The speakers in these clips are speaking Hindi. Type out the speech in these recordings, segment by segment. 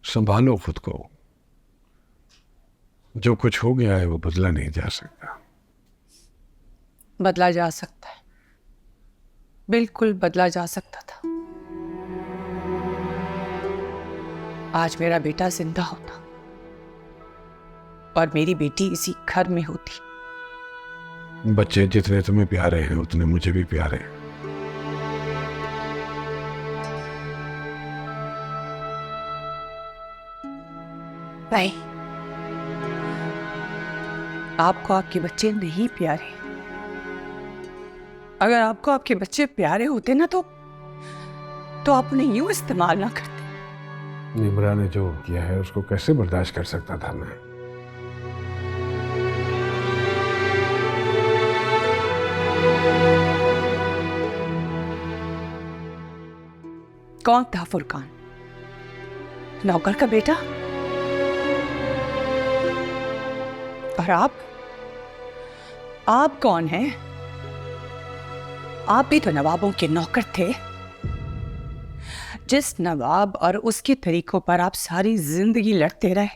संभालो खुद को। जो कुछ हो गया है वो बदला नहीं जा सकता। बदला जा सकता है, बिल्कुल बदला जा सकता था। आज मेरा बेटा जिंदा होता और मेरी बेटी इसी घर में होती। बच्चे जितने तुम्हें प्यारे हैं उतने मुझे भी प्यारे हैं। नहीं, आपको आपके बच्चे नहीं प्यारे। अगर आपको आपके बच्चे प्यारे होते ना तो आप उन्हें यूं इस्तेमाल ना करते। निम्रा ने जो किया है उसको कैसे बर्दाश्त कर सकता था मैं। कौन था फुरकान? नौकर का बेटा? और आप कौन हैं? आप भी तो नवाबों के नौकर थे। जिस नवाब और उसके तरीकों पर आप सारी जिंदगी लड़ते रहे,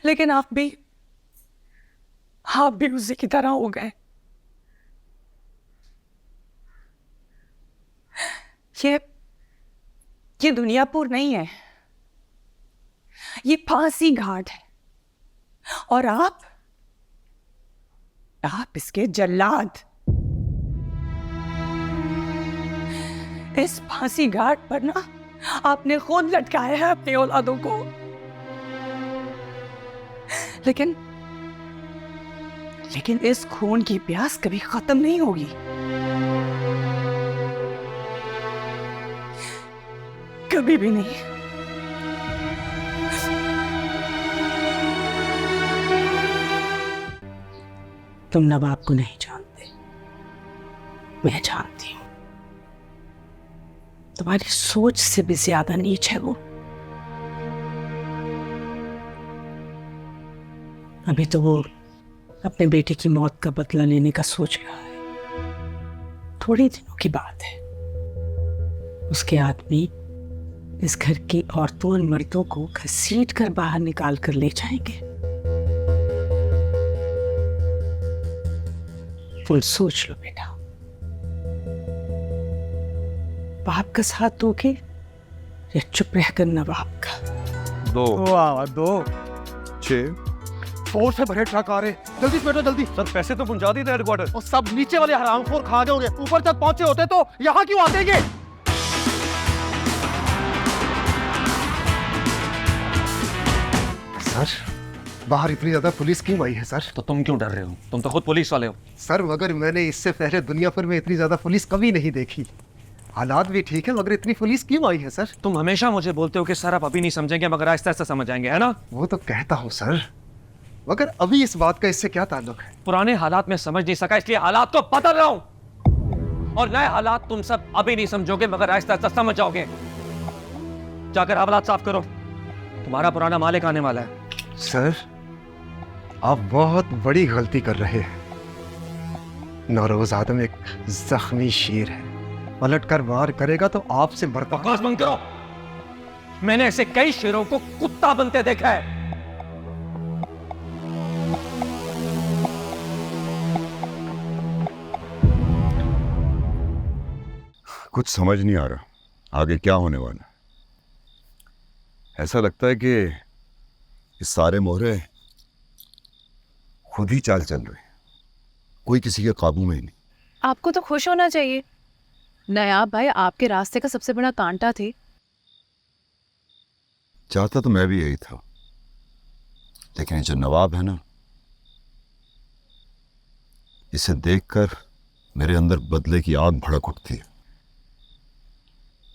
लेकिन आप भी उसी की तरह हो गए। ये दुनियापुर नहीं है, ये फांसी घाट है। और आप इसके जल्लाद। इस फांसी घाट पर ना आपने खुद लटकाया है अपनी औलादों को। लेकिन इस खून की प्यास कभी खत्म नहीं होगी। कभी भी नहीं। तुम नवाब को नहीं जानते, मैं जानती हूं। तुम्हारी सोच से भी ज्यादा नीच है वो। अभी तो वो अपने बेटे की मौत का बदला लेने का सोच रहा है। थोड़े दिनों की बात है, उसके आदमी इस घर की औरतों और मर्दों को घसीट कर बाहर निकाल कर ले जाएंगे। फुल सोच लो बेटा। बाप का साथ दोगे या चुप रहकर नवाब का? दो 6 4 से भरे ट्रक आ रहे। जल्दी से बैठो जल्दी। सर पैसे तो पहुंचा दिए थे हेडक्वार्टर। और सब नीचे वाले हरामखोर खा गए होंगे। ऊपर तक पहुंचे होते तो यहाँ क्यों आते ये? सर, बाहर इतनी ज्यादा पुलिस क्यों आई है सर? तो तुम क्यों डर रहे हो? तुम तो खुद पुलिस वाले हो। सर मगर मैंने इससे पहले दुनिया भर में इतनी ज्यादा पुलिस कभी नहीं देखी। हालात भी ठीक है मगर इतनी पुलिस क्यों आई है सर? तुम हमेशा मुझे बोलते हो कि सर आप अभी नहीं समझेंगे मगर आहिस्ता आहिस्ता समझ आएंगे, है ना? वो तो कहता हूँ सर, मगर अभी इस बात का इससे क्या ताल्लुक है? पुराने हालात में समझ नहीं सका इसलिए हालात को बदल रहा हूं। और नए हालात तुम सब अभी नहीं समझोगे मगर आहिस्ता आहिस्ता समझ जाओगे। जाकर हालात साफ करो, तुम्हारा पुराना मालिक आने वाला है। सर, आप बहुत बड़ी गलती कर रहे हैं। नौरोज आदम एक जख्मी शेर है, पलट कर वार करेगा तो आपसे मरता। बकवास बंद करो। मैंने ऐसे कई शेरों को कुत्ता बनते देखा है। कुछ समझ नहीं आ रहा आगे क्या होने वाला है। ऐसा लगता है कि ये सारे मोहरे खुद ही चाल चल रहे हैं, कोई किसी के काबू में ही नहीं। आपको तो खुश होना चाहिए। नायाब भाई आपके रास्ते का सबसे बड़ा कांटा थे। चाहता तो मैं भी यही था, लेकिन ये जो नवाब है ना, इसे देखकर मेरे अंदर बदले की आग भड़क उठती है।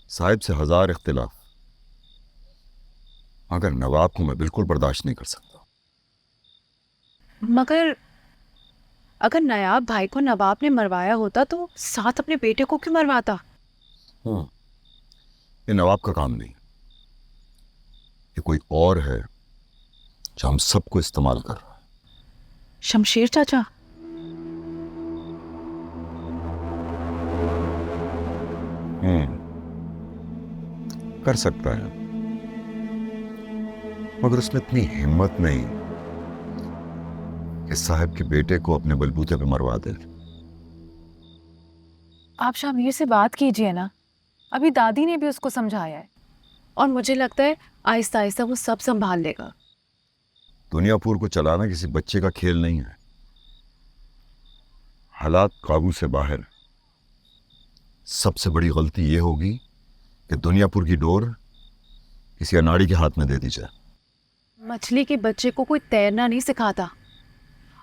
साहिब से 1000 इख्तिलाफ, मगर नवाब को मैं बिल्कुल बर्दाश्त नहीं कर सकता। मगर अगर नायाब भाई को नवाब ने मरवाया होता तो साथ अपने बेटे को क्यों मरवाता? ये नवाब का काम नहीं, ये कोई और है जो हम सबको इस्तेमाल कर रहा है। शमशेर चाचा? कर सकता है, मगर उसमें इतनी हिम्मत नहीं कि साहब के बेटे को अपने बलबूते पे मरवा दे। आप शामिर से बात कीजिए ना, अभी दादी ने भी उसको समझाया है और मुझे लगता है आहिस्ता आहिस्ता वो सब संभाल लेगा। दुनियापुर को चलाना किसी बच्चे का खेल नहीं है। हालात काबू से बाहर। सबसे बड़ी गलती यह होगी कि दुनियापुर की डोर किसी अनाड़ी के हाथ में दे दी जाए। मछली के बच्चे को कोई तैरना नहीं सिखाता,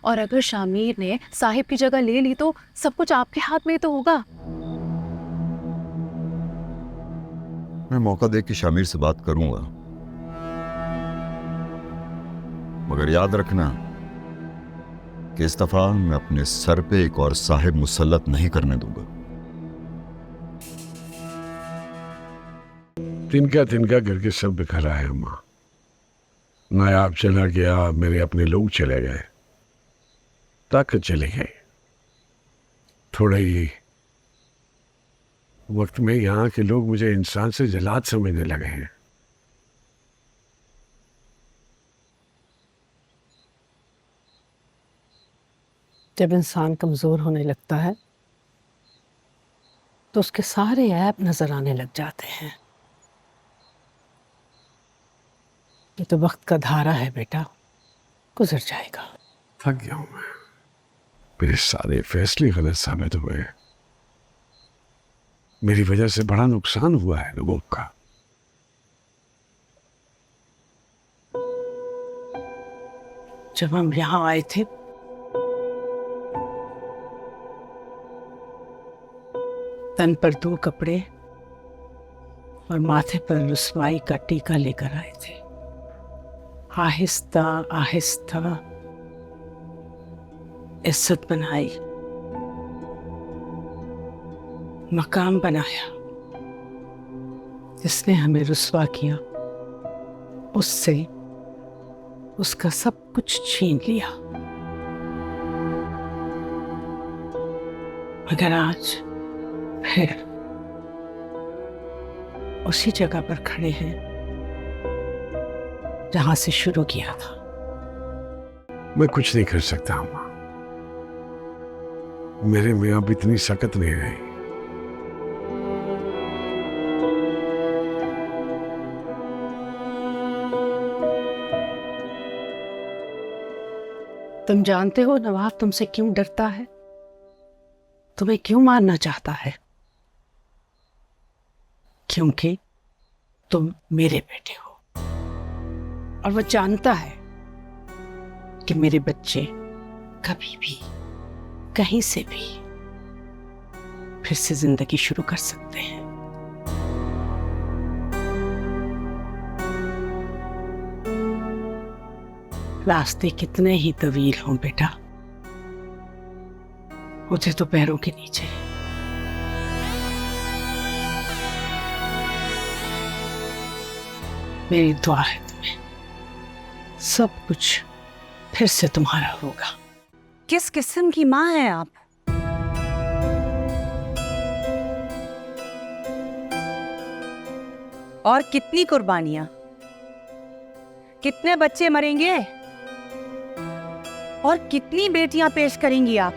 और अगर शामिर ने साहिब की जगह ले ली तो सब कुछ आपके हाथ में तो होगा। मैं मौका देख के शामिर से बात करूंगा, मगर याद रखना कि इस दफा मैं अपने सर पे एक और साहिब मुसल्लत नहीं करने दूंगा। तिनका तिनका करके सब बिखरा है अम्मा। नायाब चला गया, मेरे अपने लोग चले गए, ताकत चले गए। थोड़ा ही वक्त में यहाँ के लोग मुझे इंसान से जलाद समझने लगे हैं। जब इंसान कमज़ोर होने लगता है तो उसके सारे ऐप नज़र आने लग जाते हैं। ये तो वक्त का धारा है बेटा, गुजर जाएगा। थक गया हूं मैं, मेरे सारे फैसले गलत साबित हुए। मेरी वजह से बड़ा नुकसान हुआ है लोगों का। जब हम यहाँ आए थे तन पर 2 कपड़े और माथे पर रुसवाई का टीका लेकर आए थे। आहिस्ता आहिस्ता इज्जत बनाई, मकाम बनाया। जिसने हमें रुसवा किया उससे उसका सब कुछ छीन लिया। मगर आज फिर उसी जगह पर खड़े हैं जहां से शुरू किया था। मैं कुछ नहीं कर सकता अम्मा, मेरे में अब इतनी सकत नहीं रही। तुम जानते हो नवाब तुमसे क्यों डरता है, तुम्हें क्यों मारना चाहता है? क्योंकि तुम मेरे बेटे हो, और वो जानता है कि मेरे बच्चे कभी भी कहीं से भी फिर से जिंदगी शुरू कर सकते हैं। रास्ते कितने ही तवील हों बेटा, मुझे तो पैरों के नीचे। मेरी दुआ है तुम्हें, सब कुछ फिर से तुम्हारा होगा। किस किस्म की माँ है आप? और कितनी कुर्बानियां, कितने बच्चे मरेंगे और कितनी बेटियां पेश करेंगी आप?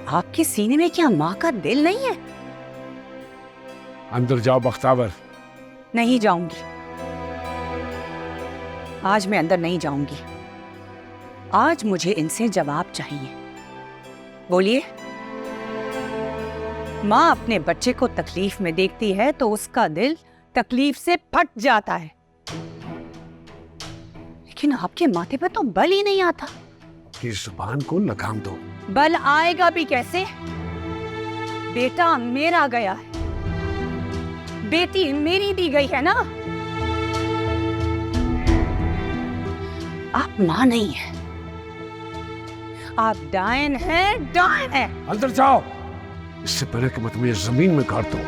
आपके सीने में क्या माँ का दिल नहीं है? अंदर जाओ बख्तावर। नहीं जाऊंगी, आज मैं अंदर नहीं जाऊंगी। आज मुझे इनसे जवाब चाहिए। बोलिए। माँ अपने बच्चे को तकलीफ में देखती है तो उसका दिल तकलीफ से फट जाता है, लेकिन आपके माथे पर तो बल ही नहीं आता। इस जुबान को लगाम दो। बल आएगा भी कैसे? बेटा मेरा गया है, बेटी मेरी भी गई है ना। आप माँ नहीं है, आप डायन हैं, डायन हैं। अंदर जाओ, इससे पहले कि मैं तुम्हें जमीन में गाड़ दूं।